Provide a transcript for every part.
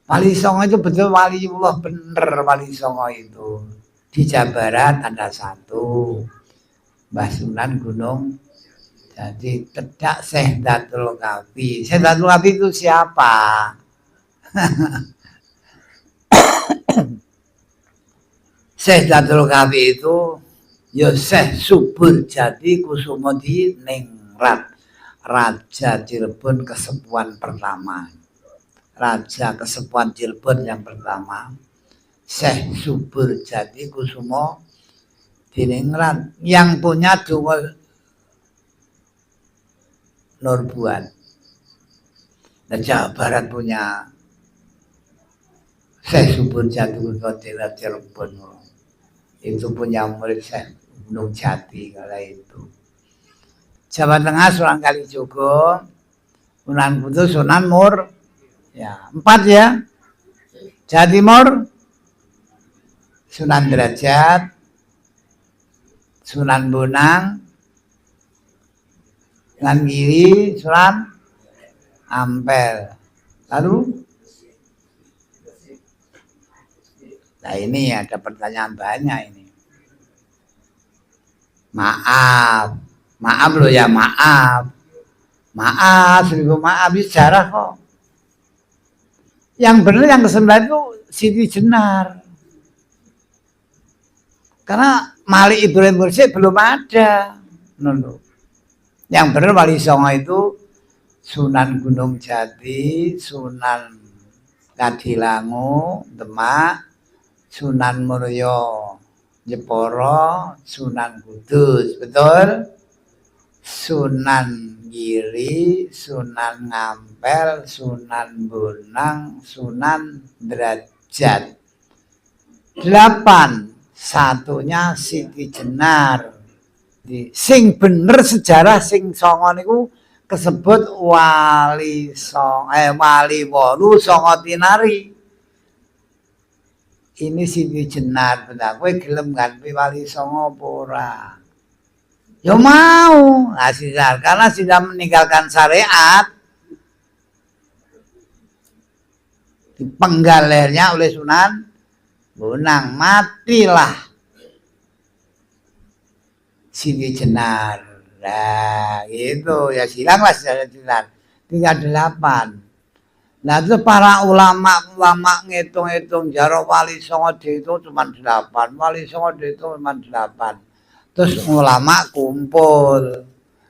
Wali Songo itu betul waliullah, bener Wali Songo itu. Di Jawa Barat ada satu, Mbah Sunan Gunung. Jadi Tedak Sehdatul Kafi. Sehdatul Kafi itu siapa? Sehdatul Kafi itu ya Syekh Subur Jati Kusumodi Ningrat, Raja Cirebon Kesepuan pertama. Raja Kesepuan Cirebon yang pertama, Syekh Subur Jati Kusumo Diningrat, yang punya Dungo Nurbuan. Dan Jawa Barat punya Syekh Subur Jati Kusumo Diningrat Cirebon. Itu punya murid Syekh Gunung Jati kala itu. Jawa Tengah Sunan Kalijogo, Sunan Kudus, Sunan Mur. Ya, 4 ya. Jawa Timur Sunan Derajat, Sunan Bonang, Sunan Giri, Sunan Ampel. Lalu, nah ini ada pertanyaan banyak ini. Maaf loh ya, maaf, seribu maaf, sejarah kok. Yang benar yang ke-9 itu Siti Jenar. Karena Malik Ibrahim Mursyid belum ada. Yang benar Wali Songo itu Sunan Gunung Jati, Sunan Kadilangu, Demak, Sunan Muria Jepara, Sunan Kudus, betul? Sunan Giri, Sunan Ngampel, Sunan Bonang, Sunan Derajat. 8, satunya Siti Jenar. Sing bener sejarah sing songo niku kesebut Wali Wolu Songo Tinari. Ini Siti Jenar, benar. Kowe gelem ganti Wali Songo apa ora? Ya mau, karena sudah meninggalkan syariat, dipenggal lehernya oleh Sunan Bonang, matilah Siti Jenar. Nah, gitu ya, silanglah Siti Jenar. Tinggal 8. Nah, itu para ulama ngitung-ngitung jaro Wali Songo itu cuma 8, Wali Songo itu cuma 8. Terus ulama kumpul,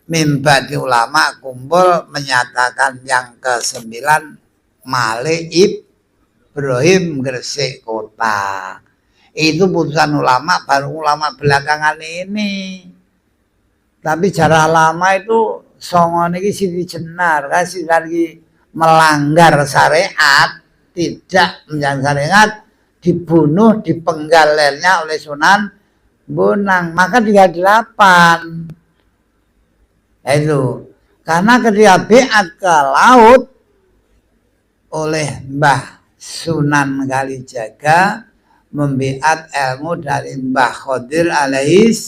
mimbati ulama kumpul menyatakan yang ke-9 Malik Ibrahim Gresik Kota. Itu putusan ulama, baru ulama belakangan ini. Tapi cara lama itu Songo niki Siti Jenar, kasih lagi melanggar syariat, tidak menjalankan syariat, dibunuh, dipenggal lehernya oleh Sunan Bonang, maka 38. Itu karena ketika biat ke laut oleh Mbah Sunan Kalijaga, membiat ilmu dari Mbah Khodir alaihis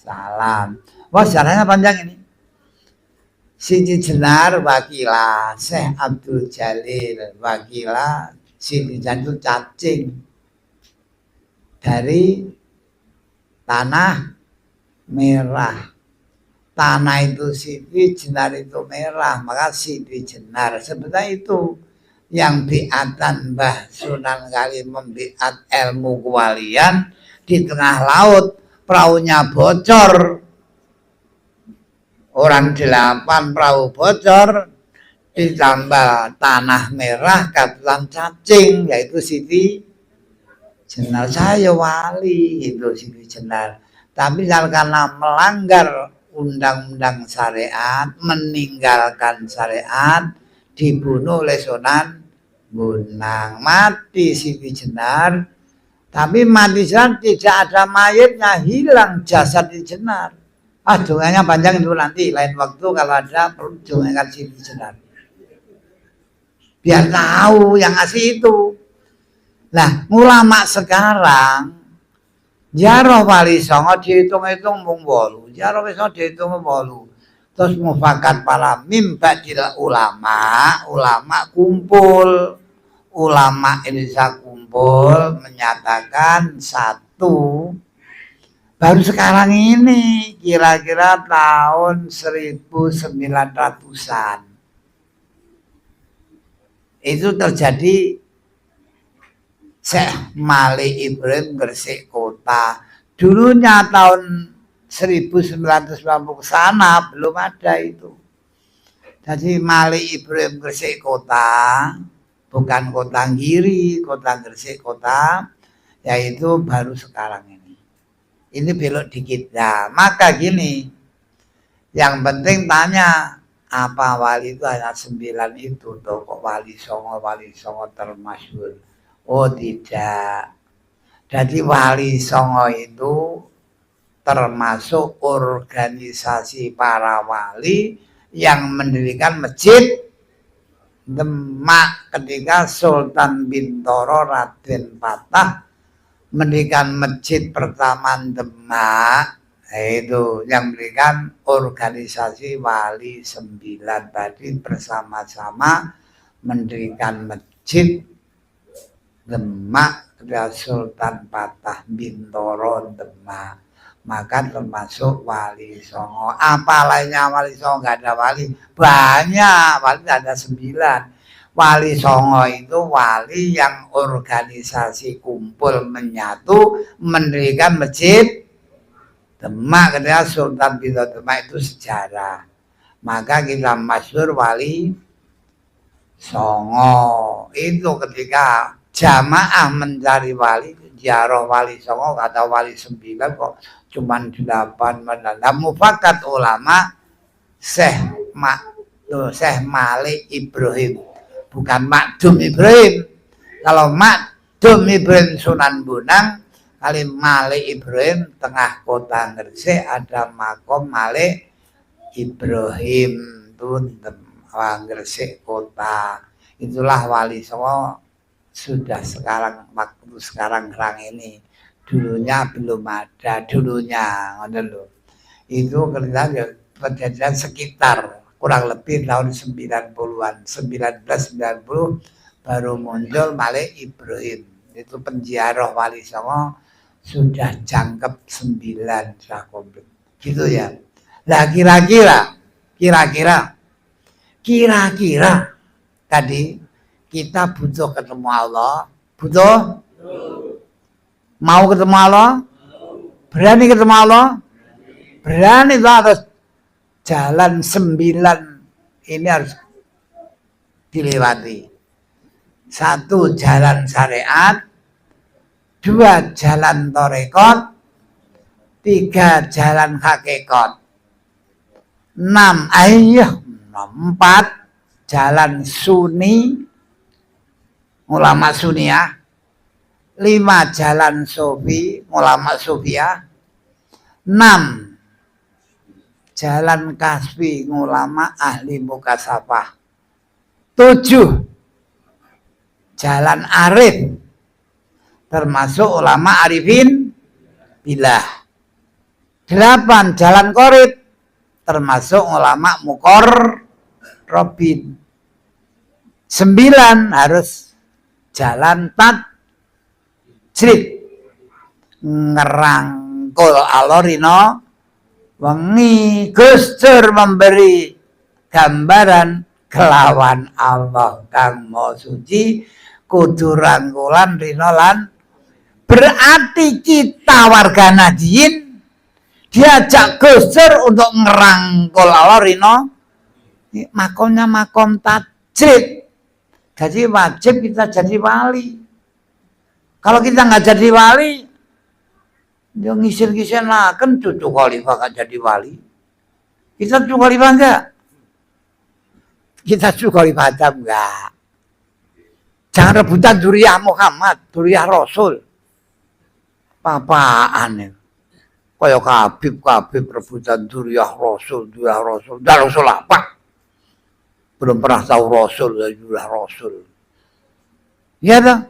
salam. Wah, sejarahnya panjang ini. Siti Jenar wakilah Syekh Abdul Jalil, wakilah Siti Jenar itu cacing dari tanah merah. Tanah itu Siti, Jenar itu merah, maka Siti Jenar. Sebenarnya itu yang biatan Mbah Sunan Kali membiat ilmu kewalian di tengah laut, perahunya bocor. Orang 8 perahu bocor, ditambah tanah merah kabupaten cacing, yaitu Siti Jenar. Saya wali itu Siti Jenar. Tapi karena melanggar undang-undang syariat, meninggalkan syariat, dibunuh oleh Sunan Bonang, mati Siti Jenar. Tapi mati Jenar tidak ada mayatnya, hilang jasad Siti Jenar. Donganya panjang itu nanti lain waktu kalau ada perlu dongengkan Siti Jenar. Biar tahu yang asli itu. Nah, ulama sekarang jaro Wali Songo dihitung-hitung mung 8, jaro wis dihitung 8. Terus mufakat para mimba ulama kumpul ulama Indonesia kumpul menyatakan satu, baru sekarang ini kira-kira tahun 1900-an itu terjadi Syekh Malik Ibrahim Gresik Kota. Dulunya tahun 1990 ke sana belum ada itu. Jadi Malik Ibrahim Gresik Kota, bukan Kota Giri, Kota Gresik Kota, yaitu baru sekarang ini. Ini belok dikit. Nah, maka gini, yang penting tanya, apa wali itu hanya 9 itu, tuh kok wali songo termasyhur. Oh tidak. Jadi wali songo itu termasuk organisasi para wali yang mendirikan masjid Demak ketika Sultan Bintoro Raden Patah mendirikan masjid pertama Demak, itu yang mendirikan organisasi wali 9 tadi bersama-sama mendirikan masjid Demak ketika Sultan Patah Bintoro Demak. Maka termasuk wali songo. Apa lainnya wali songo? Nggak ada wali. Banyak, wali ada 9. Wali songo itu wali yang organisasi kumpul menyatu mendirikan masjid Demak ketika Sultan Bintoro Demak itu sejarah. Maka kita masyhur wali songo. Itu ketika jamaah mencari wali, ziarah wali songo atau wali 9 kok cuman 8 menanda. Mufakat ulama Syekh Malik Ibrahim, bukan Makdum Ibrahim. Kalau Makdum Ibrahim Sunan Bonang, kali Malik Ibrahim tengah kota Gresik ada makom Malik Ibrahim tuh Gresik kota. Itulah wali songo sudah sekarang, waktu sekarang ini. Dulunya belum ada, dulunya itu kejadian sekitar kurang lebih tahun 90-an, 1990 baru muncul Malik Ibrahim. Itu penziarah wali songo sudah jangkep 9 sudah komplit. Gitu ya. Nah kira-kira tadi kita butuh ketemu Allah, butuh mau ketemu Allah? Berani ketemu Allah? Berani itu harus jalan 9 ini harus dilewati. 1 jalan syariat, 2 jalan tarekat, 3 jalan hakikat, 4 jalan sunni, ulama sunniyah, 5 jalan sufi, ulama sufiyah, 6 jalan kasfi, ulama ahli mukasafah, 7 jalan arif, termasuk ulama arifin billah, 8 jalan qorib, termasuk ulama muqarrabin, 9 harus jalan tajrid, ngerangkul Allah rino wengi. Gus Dur memberi gambaran kelawan Allah kang maha suci kudu rangkulan rino lan. Berarti kita warga Nadiyin diajak Gus Dur untuk ngerangkul Allah rino, makomnya makom tajrid. Jadi wajib kita jadi wali. Kalau kita nggak jadi wali, dia ngisir-ngisir kan cucu khalifah gak jadi wali. Kita cucu khalifah enggak? Kita cucu khalifah Adam enggak. Jangan rebutan dzurriyyah Muhammad, dzurriyyah Rasul. Apaan ya? Kayak Habib rebutan dzurriyyah Rasul. Dan Rasul apa? Belum pernah tahu Rasul, dzurriyyah Rasul. Iya toh?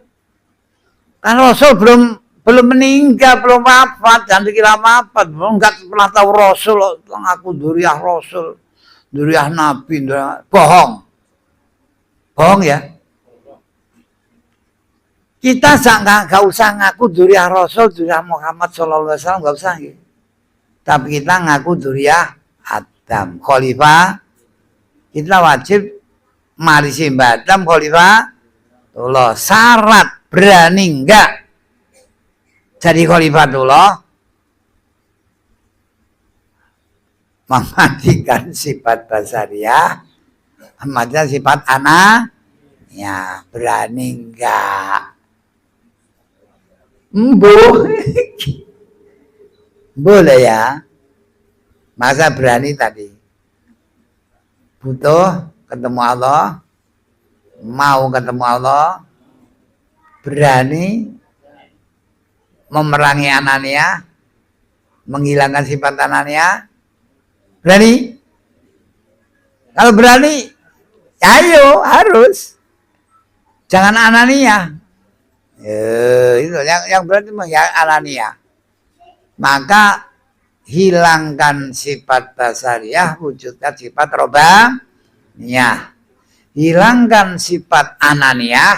Kan Rasul belum meninggal, belum wafat, jangan dikira wafat. Belum nggak pernah tahu Rasul, aku dzurriyyah Rasul, dzurriyyah Nabi, bohong ya. Kita gak usah ngaku dzurriyyah Rasul, dzurriyyah Muhammad sallallahu alaihi wasallam, gak usah gitu. Tapi kita ngaku dzurriyyah Adam, khalifah. Kita wajib marisi Adam khalifah. Allah syarat berani enggak jadi khalifatullah mematikan sifat basariah, mematikan sifat anak, ya berani enggak? Boleh ya, masa berani tadi butuh ketemu Allah, mau ketemu Allah, berani memerangi Anania, menghilangkan sifat Anania, berani? Kalau berani, ayo harus, jangan Anania. Itu yang berarti Anania. Maka hilangkan sifat basariah, wujudkan sifat robaniyah. Hilangkan sifat ananiyah,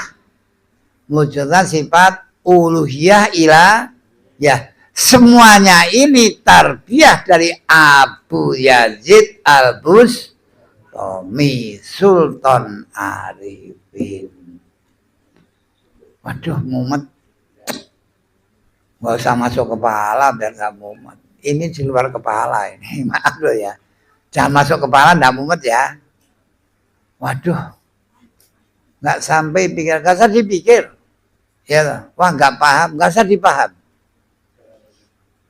wujudkan sifat uluhiyah ilahiyah. Semuanya ini tarbiyah dari Abu Yazid Al-Bustami, Sultan Arifin. Waduh, mumet. Gak usah masuk kepala biar gak mumet. Ini di luar kepala ini. Maaf loh ya. Jangan masuk kepala, gak mumet ya. Waduh. Gak sampai pikir. Gak usah dipikir. Ya, wah gak paham. Gak usah dipaham.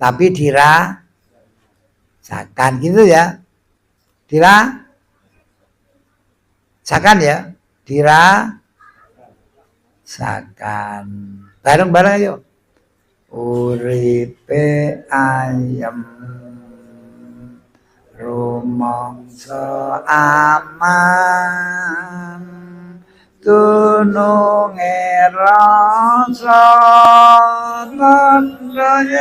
Tapi dirasakan gitu ya. Dirasakan ya. Dirasakan. Bareng-bareng ayo. Uripe ayam rumangsa aman tununge rasa nandayan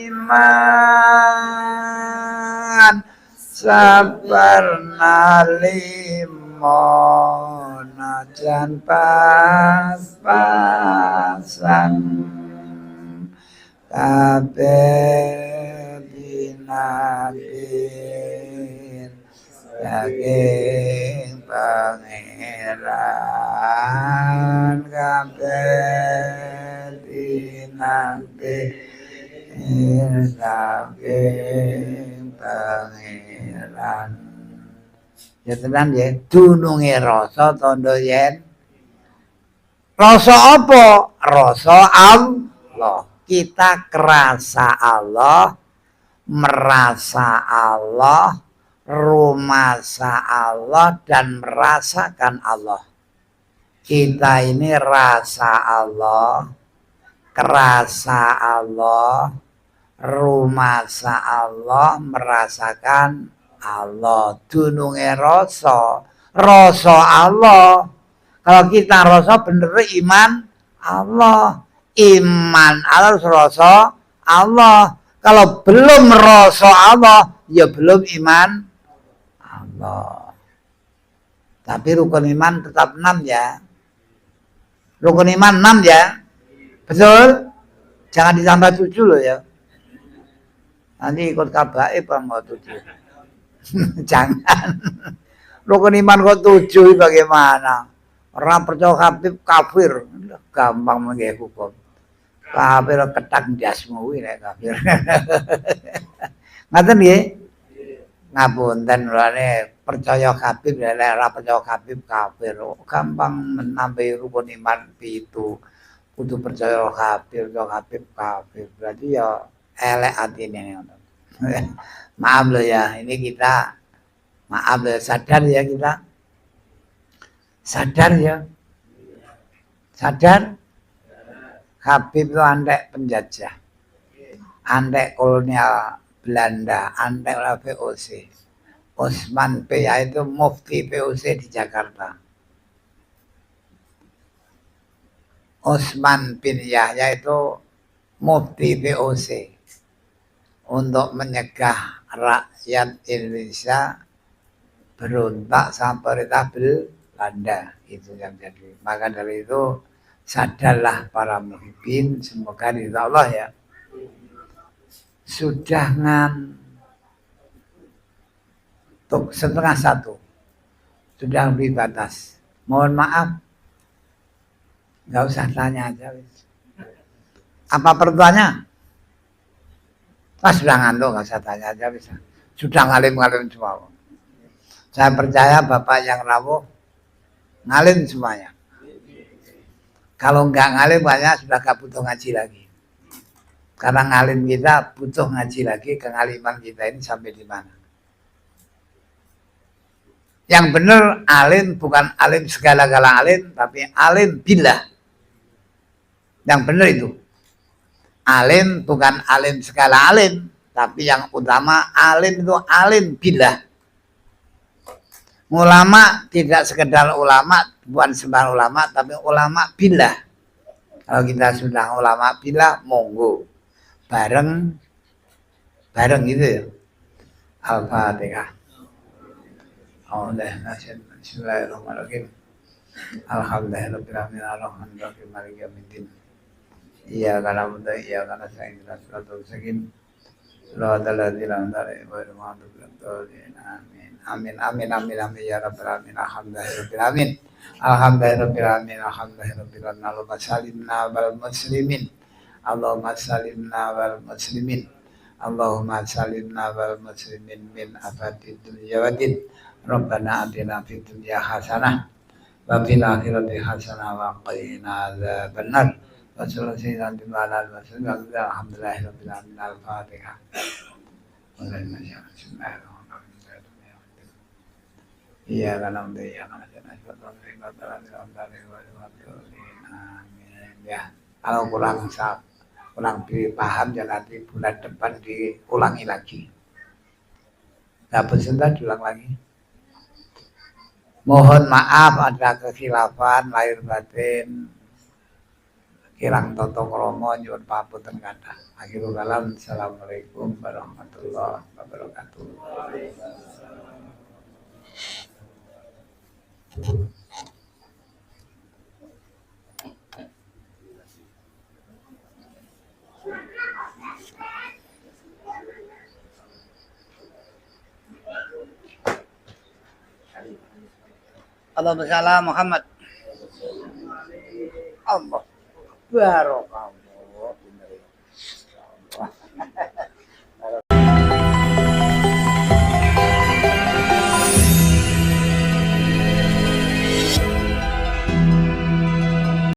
iman sabar nalimo najan pas-pasan kabeh dinabir saking pangeran kabeh dinabir saking pangeran. Ya tenan ya, dununge rasa tondo yen. Rasa apa? Rasa Allah. Kita kerasa Allah, merasa Allah, rumasa Allah, dan merasakan Allah. Kita ini rasa Allah, kerasa Allah, rumasa Allah, merasakan Allah. Dununge rasa Allah. Kalau kita rasa bener iman Allah, iman Allah rasa Allah. Kalau belum rasa Allah, ya belum iman Allah. Tapi rukun iman tetap 6 ya. Rukun iman 6 ya. Betul? Jangan ditambah 7 loh ya. Nanti ikut kabaib mau 7. Jangan. Rukun iman kok 7 bagaimana? Orang percaya Habib kafir. Gampang menggaya hukum. Kafir ketak jasmu nek kafir. Ngaten nggih? Ngapunten lane percaya Habib nek ora percaya Habib kafir. Gampang menambahi rukun iman 7. Kudu percaya Habib kafir. Berarti ya elek atine ngono. Maaf loh ya, ini kita maaf loh, sadar ya kita. Sadar ya. Sadar. Habib itu antek penjajah. Antek kolonial Belanda, antek oleh VOC. Osman P. itu mufti VOC di Jakarta. Osman bin Yahya itu mufti VOC. Untuk menyegah rakyat Indonesia berontak sama pemerintah Belanda itu yang jadi. Maka dari itu sadarlah para muhibbin, semoga ridha Allah ya. Sudah ngantuk 1:30, sudah lebih batas. Mohon maaf, nggak usah tanya aja. Apa pertuanya? Sudah ngantuk, nggak usah tanya aja bisa. Sudah ngalim-ngalim semua. Saya percaya Bapak yang rawuh ngalim semuanya. Kalau nggak ngalim banyak sudah gak butuh ngaji lagi. Karena ngalim kita butuh ngaji lagi, kengaliman kita ini sampai di mana. Yang benar alim bukan alim segala-gala alim, tapi alim billah. Yang benar itu. Alim bukan alim segala alim, tapi yang utama alim itu alim billah. Ulama tidak sekedar ulama, bukan sembarang ulama, tapi ulama billah. Kalau kita sudah ulama billah, monggo bareng gitu ya. Al-Fatihah. Bismillahirrahmanirrahim. Alhamdulillahirabbil alamin arrahmanirrahim maliki yaumiddin. Iyyaka na'budu wa iyyaka nasta'in ihdinas siratal mustaqim. Shiratal ladzina an'amta 'alaihim ghairil maghdubi 'alaihim waladdallin. Amin. Amin ya rabbal alamin. Alhamdulillahirabbil alamin. Alhamdulillahirabbil alamin. Alhamdulillahirabbil alamin. Allahumma salimna wal muslimin. Allahumma salimna wal muslimin. Allahumma salimna wal muslimin min afati dunya wa din. Rabbana atina fid dunya hasanah wa fil akhirati hasanah wa qina adzabannar. Wa sallallahu alaihi wa sallam. Alhamdulillahirabbil alamin. Al-Fatihah. Iya karena untuk ya karena ya kalau kurang paham ya nanti bulan depan diulangi lagi. Dapat sebentar diulang lagi. Mohon maaf ada kekhilafan lahir batin, kirang toto kromo nyuwun papunten kathah. Akhirul kalam. Assalamualaikum warahmatullahi wabarakatuh. Allahumma shalli ala Muhammad. Allah barokah.